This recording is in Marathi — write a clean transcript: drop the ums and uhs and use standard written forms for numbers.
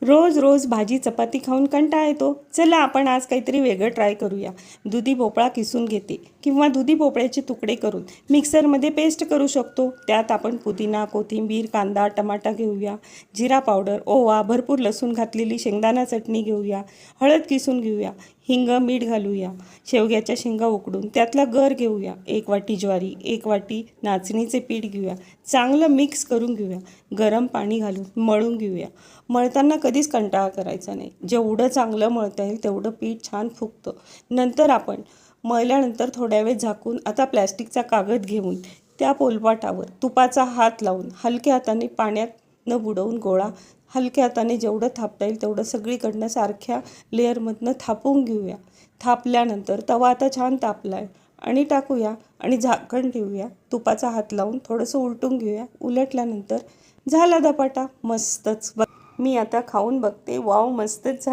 रोज रोज भाजी चपाती खाऊन कंटाळा येतो. चला आपण आज काहीतरी वेगळं ट्राय करूया. दुधी भोपळा किसून घेते किंवा दुधी भोपळ्याचे तुकडे करून मिक्सरमध्ये पेस्ट करू शकतो. त्यात आपण पुदिना, कोथिंबीर, कांदा, टमाटा घेऊया, जिरा पावडर, ओवा, भरपूर लसूण घातलेली शेंगदाणा चटणी घेऊया, हळद किसून घेऊया, हिंग, मीठ घालूया, शेवग्याच्या शेंगा उकडून त्यातला गर घेऊया, 1 वाटी ज्वारी, 1 वाटी नाचणीचे पीठ घेऊया, चांगलं मिक्स करून घेऊया, गरम पाणी घालून मळून घेऊया. मळताना कधीच कंटाळा करायचा नाही. जेवढं चांगलं मळता येईल तेवढं पीठ छान फुगतं. नंतर आपण मळल्यानंतर थोड्या वेळ झाकून आता प्लॅस्टिकचा कागद घेऊन त्या पोलपाटावर तुपाचा हात लावून हलक्या हाताने पाण्यात न बुडवून गोळा हलक्या हाताने जेवढं थापता येईल तेवढं सगळीकडनं सारख्या लेअरमधनं थापून घेऊया. थापल्यानंतर तवा आता छान तापला आहे आणि टाकूया आणि झाकण ठेवूया. तुपाचा हात लावून थोडंसं उलटून घेऊया. उलटल्यानंतर झाला धपाटा. मस्तच. मी आता खाऊन बघते. वाव, मस्तच झाला.